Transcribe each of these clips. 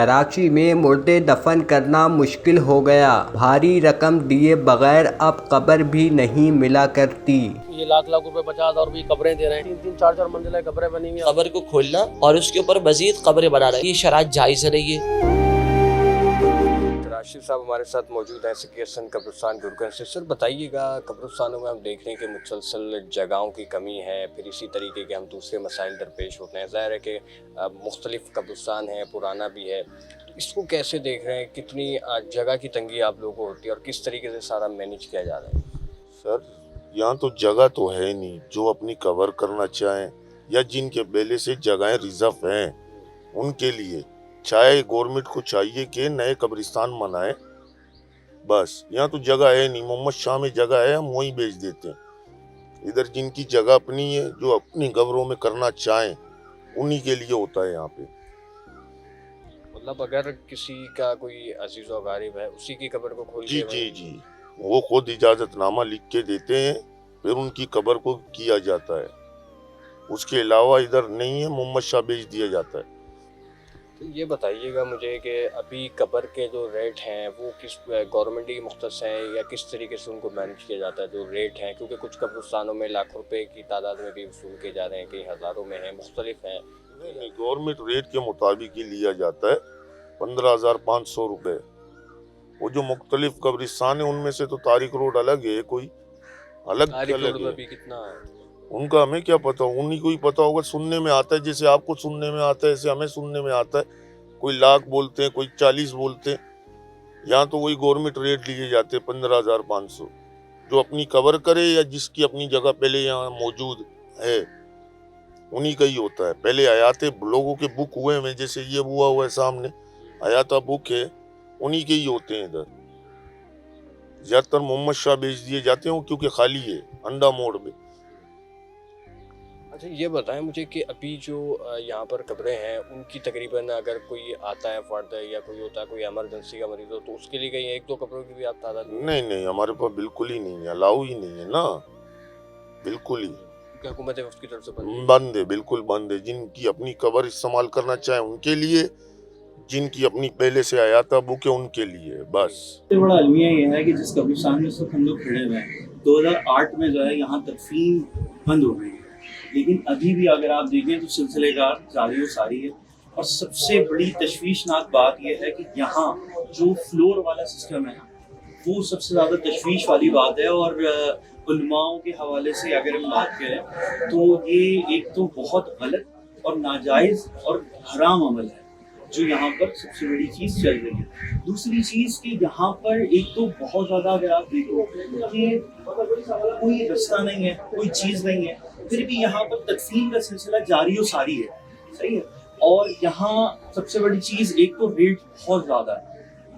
कराची में मुर्दे दफन करना मुश्किल हो गया। भारी रकम दिए बगैर अब कब्र भी नहीं मिला करती। ये लाख लाख रुपए 50,000 भी कब्रें दे रहे हैं। 3-3 4-4 मंजिला कब्रें बनी हुई हैं। कब्र को खोलना और उसके ऊपर मजीद कब्रें बनाना, ये शराइत जायज़ नहीं है। राशिद साहब हमारे साथ मौजूद हैं सकी हसन कब्रिस्तान गुरगन से। सर बताइएगा, कब्रिस्तानों में हम देख रहे हैं कि मुसलसल जगहों की कमी है, फिर इसी तरीके के हम दूसरे मसाइल दरपेश होते हैं। ज़ाहिर है कि मुख्तलिफ कब्रिस्तान है, पुराना भी है, तो इसको कैसे देख रहे हैं? कितनी जगह की तंगी आप लोगों को होती है और किस तरीके से सारा मैनेज किया जा रहा है? सर यहाँ तो जगह तो है नहीं, जो अपनी कवर करना चाहें या जिनके पहले से जगहें रिजर्व हैं उनके लिए चाहे गवर्नमेंट को चाहिए कि नए कब्रिस्तान बनाए। बस यहाँ तो जगह है नहीं। मोहम्मद शाह में जगह है, हम वहीं बेच देते हैं। इधर जिनकी जगह अपनी है, जो अपनी कब्रों में करना चाहें, उन्हीं के लिए होता है यहाँ पे। मतलब अगर किसी का कोई अजीज व गारिब है, उसी की कब्र को खोल जी जी जी, वो खुद इजाजतनामा लिख के देते हैं, फिर उनकी कब्र को किया जाता है। उसके अलावा इधर नहीं है, मोहम्मद शाह बेच दिया जाता है। तो ये बताइएगा मुझे कि अभी कब्र के जो रेट हैं वो किस गवर्नमेंट की मुख्तस हैं या किस तरीके से उनको मैनेज किया जाता है जो रेट हैं? क्योंकि कुछ कब्रिस्तानों में लाख रुपए की तादाद में भी वसूल किए जा रहे हैं, कई हज़ारों में हैं, मुख्तलिफ हैं। नहीं, गवर्नमेंट रेट के मुताबिक ही लिया जाता है, 15,500 रुपये। वो जो मुख्तलिफ कब्रिस्तान है उनमें से तो तारिक रोड अलग है, कोई अलग अलग है। कितना है उनका हमें क्या पता, उन्हीं को ही पता होगा। सुनने में आता है, जैसे आपको सुनने में आता है ऐसे हमें सुनने में आता है। कोई लाख बोलते हैं, कोई 40 बोलते हैं। यहाँ तो वही गवर्नमेंट रेट लिए जाते हैं 15,500। जो अपनी कवर करे या जिसकी अपनी जगह पहले यहाँ मौजूद है उन्हीं का ही होता है। पहले आयाते लोगों के बुक हुए हैं, जैसे ये हुआ है सामने आयाता बुक है, उन्हीं के ही होते हैं। इधर ज्यादातर मोहम्मद शाह बेच दिए जाते हैं क्योंकि खाली है अंडा मोड़ में। अच्छा ये बताएं मुझे कि अभी जो यहाँ पर कब्रें हैं उनकी तकरीबन अगर कोई आता है फर्द या कोई होता है, कोई इमरजेंसी का मरीज हो, तो उसके लिए कहीं 1-2 कब्रों की भी आप तादाद? नहीं नहीं, हमारे पास बिल्कुल ही नहीं है, अलाउ ही नहीं है ना, बिल्कुल ही हुकूमत है उसकी तरफ से बंद है, बिल्कुल बंद है। जिनकी अपनी कब्र इस्तेमाल करना चाहे उनके लिए, जिनकी अपनी पहले से आयाता बुक है उनके लिए बस। सबसे बड़ा अलमिया ये है कि जिस कब्रिस्तान में इस वक्त हम लोग खड़े हुए हैं, 2008 में जो है यहाँ तदफीन बंद हो गई है, लेकिन अभी भी अगर आप देखें तो सिलसिलेकार जारी व सारी है। और सबसे बड़ी तशवीशनाक बात यह है कि यहाँ जो फ्लोर वाला सिस्टम है वो सबसे ज़्यादा तशवीश वाली बात है। और उलमाओं के हवाले से अगर हम बात करें तो ये एक तो बहुत गलत और नाजायज़ और हराम अमल है जो यहाँ पर सबसे बड़ी चीज़ चल रही है। दूसरी चीज़ कि यहाँ पर एक तो बहुत ज़्यादा अगर आप देखो कि कोई रास्ता नहीं है, कोई चीज़ नहीं है, फिर भी यहाँ पर तदफीन का सिलसिला जारी और सारी है, सही है। और यहाँ सबसे बड़ी चीज़ एक तो रेट बहुत ज़्यादा है।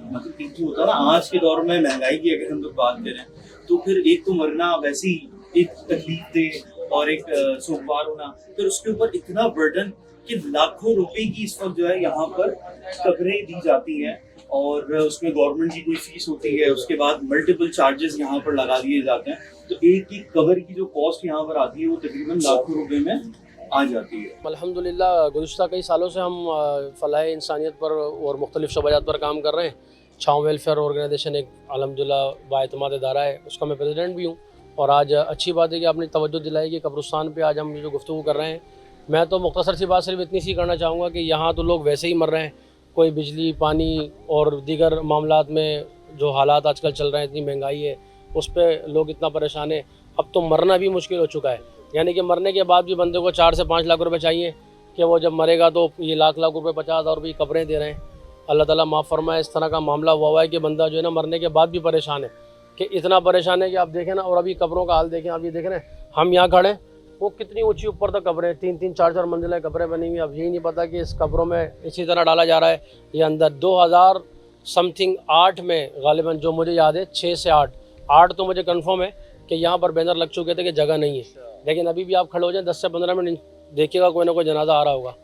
मतलब क्योंकि होता है ना, आज के दौर में महंगाई की अगर हम लोग बात करें तो फिर एक तो मरना वैसे ही एक तकलीफ दे और एक सोमवार होना, फिर उसके ऊपर इतना बर्डन कि लाखों रुपए की इस वक्त जो है यहाँ पर कब्रें दी जाती हैं और उसमें गवर्नमेंट की कोई फीस होती है, उसके बाद मल्टीपल चार्जेस यहाँ पर लगा दिए जाते हैं। तो एक कब्र की जो कॉस्ट यहाँ पर आती है वो तकरीबन लाखों रुपए में आ जाती है। अल्हम्दुलिल्लाह गुज़िश्ता कई सालों से हम फलाह इंसानियत पर और मुख्तलिफ शबाजात पर काम कर रहे हैं। छाँव वेलफेयर ऑर्गेनाइजेशन एक अल्हम्दुलिल्लाह बाएतमाद इदारा है, उसका मैं प्रेसिडेंट भी हूँ। और आज अच्छी बात है कि आपने तवज्जो दिलाई कि कब्रिस्तान पे आज हम जो गुफ्तगू कर रहे हैं। मैं तो मुख्तसर सी बात सिर्फ इतनी सी करना चाहूँगा कि यहाँ तो लोग वैसे ही मर रहे हैं, कोई बिजली पानी और दीगर मामलात में जो हालात आजकल चल रहे हैं, इतनी महंगाई है, उस पर लोग इतना परेशान है। अब तो मरना भी मुश्किल हो चुका है, यानी कि मरने के बाद भी बंदे को 4 से 5 लाख रुपए चाहिए कि वो जब मरेगा तो ये लाख लाख रुपए 50,000 रुपये कब्रें दे रहे हैं। अल्लाह ताला माफ़ फरमाए, इस तरह का मामला हुआ है कि बंदा जो है ना मरने के बाद भी परेशान है, कि इतना परेशान है कि आप देखें ना। और अभी कब्रों का हाल देखें, आप ये देख रहे हैं हम यहाँ खड़े, वो कितनी ऊंची ऊपर तक कब्रें, 3-3 4-4 मंजिला कब्रें बनी हुई। अब यही नहीं पता कि इस कब्रों में इसी तरह डाला जा रहा है। ये अंदर 2008 में गालिबन, जो मुझे याद है 6 से 8 तो मुझे कंफर्म है कि यहाँ पर बैनर लग चुके थे कि जगह नहीं है। लेकिन अभी भी आप खड़े हो जाएं 10 से 15 मिनट देखिएगा, कोई ना कोई जनाजा आ रहा होगा।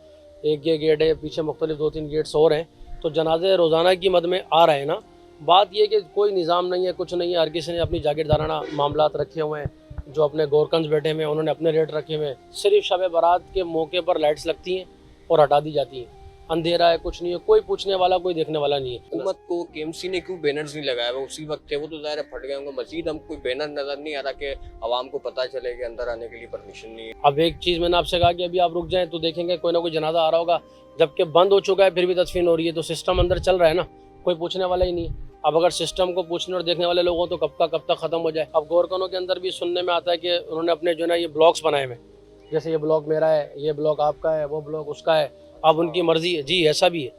एक ये गेट है, पीछे मुख्तलिफ 2-3 गेट्स और हैं, तो जनाजे रोज़ाना की मद में आ रहे हैं ना। बात यह कि कोई निज़ाम नहीं है, कुछ नहीं है, हर किसी ने अपनी जागीरदाराना मामलात रखे हुए हैं। जो अपने गोरकंज बैठे हुए हैं उन्होंने अपने रेट रखे हुए हैं। सिर्फ शब बारात के मौके पर लाइट्स लगती हैं और हटा दी जाती हैं। अंधेरा है, कुछ नहीं है, कोई पूछने वाला, कोई देखने वाला नहीं है। हुकूमत को केएमसी ने क्यों बैनर्स नहीं लगाया हुआ उसी वक्त थे, वो तो ज़ाहिर है फट गए होंगे। मजीद हम कोई बैनर नजर नहीं आ रहा कि आवाम को पता चले कि अंदर आने के लिए परमिशन नहीं है। अब एक चीज़ मैंने आपसे कहा कि अभी आप रुक जाएं तो देखेंगे कोई ना कोई जनाजा आ रहा होगा, जबकि बंद हो चुका है फिर भी तदफीन हो रही है, तो सिस्टम अंदर चल रहा है ना, कोई पूछने वाला ही नहीं है। अब अगर सिस्टम को पूछने और देखने वाले लोग हो तो कब तक ख़त्म हो जाए। अब गोरखनों के अंदर भी सुनने में आता है कि उन्होंने अपने जो है ना ये ब्लॉक्स बनाए हुए, जैसे ये ब्लॉक मेरा है, ये ब्लॉक आपका है, वो ब्लॉक उसका है, अब उनकी मर्जी है जी, ऐसा भी है।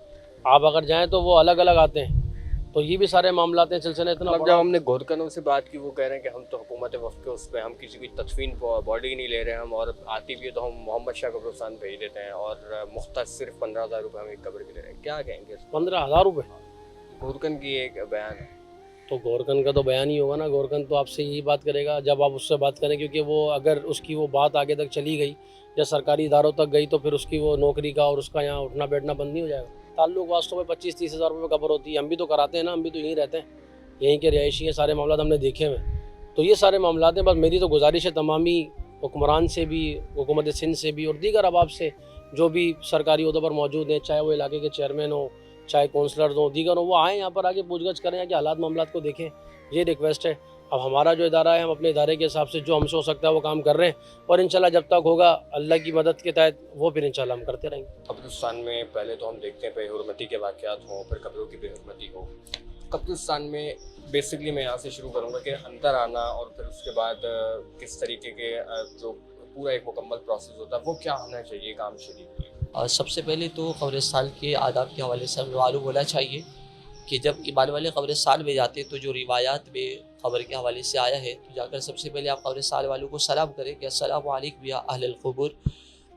आप अगर जाएँ तो वो अलग अलग आते हैं, तो ये भी सारे मामलात हैं, सिलसिला इतना अब बड़ा। जब हमने गोरखनों से बात की वो कह रहे हैं कि हम तो हुकूमत वक्त के उस पर हम किसी की तदफीन बॉडी नहीं ले रहे हैं हम, और आती भी है तो हम मोहम्मद शाह कब्रिस्तान भेज देते हैं और मुख्तस सिर्फ 15,000 रुपये हम एक कब्र के ले रहे हैं। क्या कहेंगे? 15,000 रुपये गोरखन की एक बयान है। तो गोरखन का तो बयान ही होगा ना। गोरखन तो आपसे यही बात करेगा जब आप उससे बात करें, क्योंकि वो अगर उसकी वो बात आगे तक चली गई या सरकारी इदारों तक गई तो फिर उसकी वो नौकरी का और उसका यहाँ उठना बैठना बंद नहीं हो जाएगा। ताल्लुक वास्तव में 25-30 हज़ार रुपये कब्र होती है। हम भी तो कराते हैं ना, हम भी तो यहीं रहते हैं, यहीं के रिहायशी हैं, सारे मामला हमने देखे हुए। तो ये सारे मामला हैं। बस मेरी तो गुजारिश है तमामी हुक्मरान से भी, हुकूमत सिंध से भी और दीगर अहबाब से जो भी सरकारी अहदों पर मौजूद हैं, चाहे वो इलाके के चेयरमैन हो, चाहे कौंसलर्स हो, दीगर हो, वो आएँ यहाँ पर आके पूछगछ करें कि हालात मामलात को देखें। ये रिक्वेस्ट है। अब हमारा जो इदारा है, हम अपने इदारे के हिसाब से जो हमसे हो सकता है वो काम कर रहे हैं, और इंशाल्लाह जब तक होगा अल्लाह की मदद के तहत वो फिर इंशाल्लाह हम करते रहेंगे। कब्रिस्तान में पहले तो हम देखते हैं बेहुरमती के वाक़यात हों, फिर कब्रों की बेहुरमती हो। कब्रिस्तान में बेसिकली मैं यहाँ से शुरू करूँगा कि अंदर आना और फिर उसके बाद किस तरीके के जो पूरा एक मुकम्मल प्रोसेस होता है वो क्या होना चाहिए काम शरीफ में। सबसे पहले तो कब्रिस्तान के आदाब के हवाले से हमें मालूम होना चाहिए कि जब ईमान वाले कब्रिस्तान में जाते तो जो रिवायात में ख़बर के हवाले से आया है, तो जाकर सबसे पहले आप कब्रिस्तान वालों को सलाम करें कि अस्सलामु अलैकुम या अहलल क़ुबूर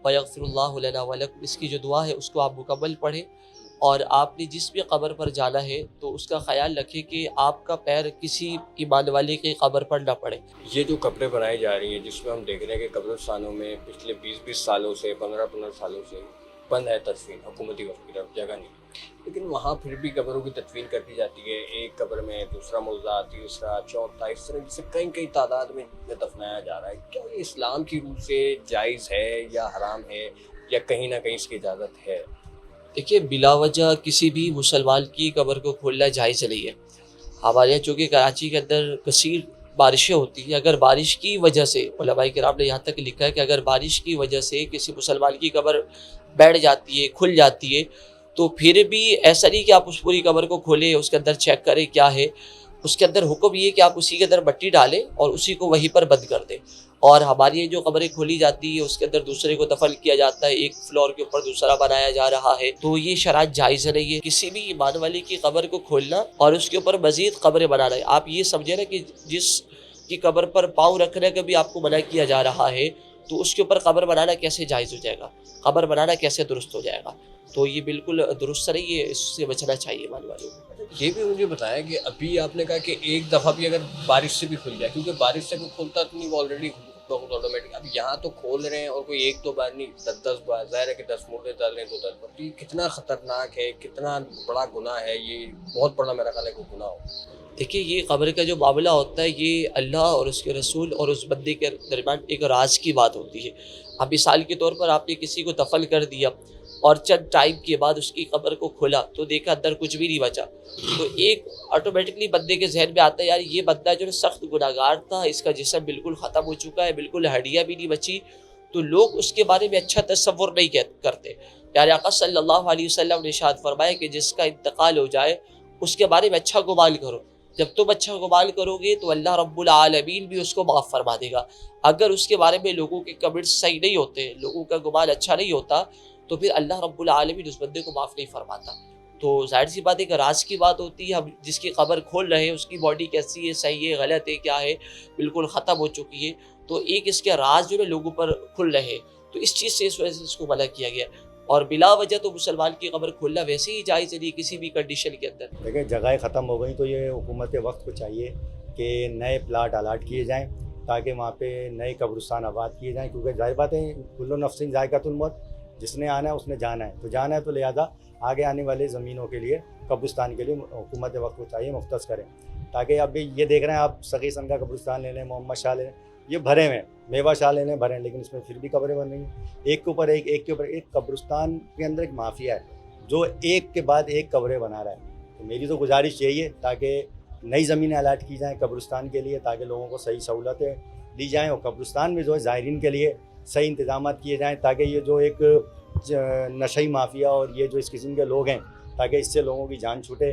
व यग़फ़िरुल्लाहु लना व लकुम। इसकी जो दुआ है उसको आप मुकम्मल पढ़ें, और आपने जिस भी कब्र पर जाना है तो उसका ख्याल रखें कि आपका पैर किसी ईमान वाले की कब्र पर न पड़े। ये जो कब्रें बनाई जा रही हैं जिसमें हम देख रहे हैं कि कब्रिस्तानों में पिछले 20-20 सालों से 15-15 सालों से बंद है तदफीन, हुकूमती वक्त की तरफ जगह नहीं, लेकिन वहाँ फिर भी कब्रों की तदफीन कर दी जाती है। एक कब्र में दूसरा मुर्दा, तीसरा, चौथा, इस तरह से कई तादाद में दफनाया जा रहा है। क्या ये इस्लाम की रूह से जायज़ है या हराम है, या कहीं ना कहीं इसकी इजाज़त है? देखिए, बिलावजह किसी भी मुसलमान की कब्र को खोलना जायज़ नहीं है। हमारे यहाँ चूँकि कराची के अंदर कसीर बारिशें होती हैं, अगर बारिश की वजह से, उलमाए किराम ने यहाँ तक लिखा है कि अगर बारिश की वजह से किसी मुसलमान की कब्र बैठ जाती है, खुल जाती है, तो फिर भी ऐसा नहीं कि आप उस पूरी कब्र को खोलें, उसके अंदर चेक करें क्या है। उसके अंदर हुक्म ये है कि आप उसी के अंदर मट्टी डालें और उसी को वहीं पर बंद कर दें। और हमारी ये जो कब्रें खोली जाती है उसके अंदर दूसरे को दफन किया जाता है, एक फ्लोर के ऊपर दूसरा बनाया जा रहा है, तो ये शरात जायज़ नहीं है किसी भी ईमान वाले की कब्र को खोलना और उसके ऊपर मज़ीद कब्रें बनाना है। आप ये समझे ना कि जिस की कब्र पर पाँव रखने का भी आपको मना किया जा रहा है, तो उसके ऊपर कब्र बनाना कैसे जायज़ हो जाएगा, कब्र बनाना कैसे दुरुस्त हो जाएगा? तो ये बिल्कुल दुरुस्त नहीं है, इससे बचना चाहिए ईमान वालों को। ये भी मुझे बताया कि अभी आपने कहा कि एक दफ़ा भी अगर बारिश से भी खुल जाए, क्योंकि बारिश से भी खुलता तो नहीं, वो ऑलरेडी ऑटोमेटिक। अब यहाँ तो खोल रहे हैं और कोई एक तो बार नहीं, 10 बार, ज़ाहिर है कि 10 मुर्दे डाल रहे हैं तो 10 बार। तो ये कितना ख़तरनाक है, कितना बड़ा गुनाह है, ये बहुत बड़ा मेरा ख्याल है कि गुनाह हो। देखिए, ये कब्र का जो मामला होता है ये अल्लाह और उसके रसूल और उस बंदे के दरमियान एक राज की बात होती है। अब मिसाल के तौर पर आपने किसी को दफन कर दिया और चंद टाइम के बाद उसकी कब्र को खोला तो देखा अंदर कुछ भी नहीं बचा, तो एक ऑटोमेटिकली बंदे के जहन में आता है यार ये बंदा जो है सख्त गुनाहगार था, इसका जिस्म बिल्कुल ख़त्म हो चुका है, बिल्कुल हड्डियाँ भी नहीं बची, तो लोग उसके बारे में अच्छा तसव्वुर नहीं करते। प्यारे आका सल्लल्लाहु अलैहि वसल्लम ने इरशाद फरमाया कि जिसका इंतकाल हो जाए उसके बारे में अच्छा गुमान करो। जब तुम अच्छा गुमान करोगे तो अल्लाह रब्बुल आलमीन भी उसको माफ़ फरमा देगा। अगर उसके बारे में लोगों के कमेंट्स सही नहीं होते, लोगों का गुमान अच्छा नहीं होता, तो फिर अल्लाह रब्बुल आलमीन उस बंदे को माफ़ नहीं फरमाता। तो जाहिर सी बात है कि राज की बात होती है। हम जिसकी खबर खोल रहे हैं उसकी बॉडी कैसी है, सही है, गलत है, क्या है, बिल्कुल ख़त्म हो चुकी है, तो एक इसके राज जो है लोगों पर खुल रहे हैं, तो इस चीज़ से इस वजह से इसको मना किया गया। और बिला वजह तो मुसलमान की कब्र खोलना वैसे ही जायज़ नहीं किसी भी कंडीशन के अंदर। देखिए, जगहें ख़त्म हो गई तो ये हुकूमत वक्त को चाहिए कि नए प्लाट अलाट किए जाएँ ताकि वहाँ पे नए कब्रिस्तान आबाद किए जाएँ, क्योंकि जाहिर बात है कुल्लु नफ्सिन ज़ायक़ातुल मौत, जिसने आना है उसने जाना है, तो लिहाजा आगे आने वाले ज़मीनों के लिए कब्रिस्तान के लिए हुकूमत वक्त को चाहिए मुख्तस करें, ताकि अभी ये देख रहे हैं आप सकीसन का कब्रिस्तान ले लें, मोहम्मद शाह ले लें, ये भरे हुए हैं, मेवा शाह ले लें भरे हैं, लेकिन इसमें फिर भी कब्रें बन रही हैं एक के ऊपर एक कब्रिस्तान के अंदर एक माफिया है। जो एक के बाद एक कब्रें बना रहा है। तो मेरी तो गुजारिश यही है ताकि नई ज़मीनें अलाट की जाएँ कब्रिस्तान के लिए, ताकि लोगों को सही सहूलतें दी जाएँ और कब्रिस्तान में जो है ज़ायरीन के लिए सही इंतजाम किए जाएँ, ताकि ये जो एक नशई माफिया और ये जो इस किस्म के लोग हैं, ताकि इससे लोगों की जान छूटे।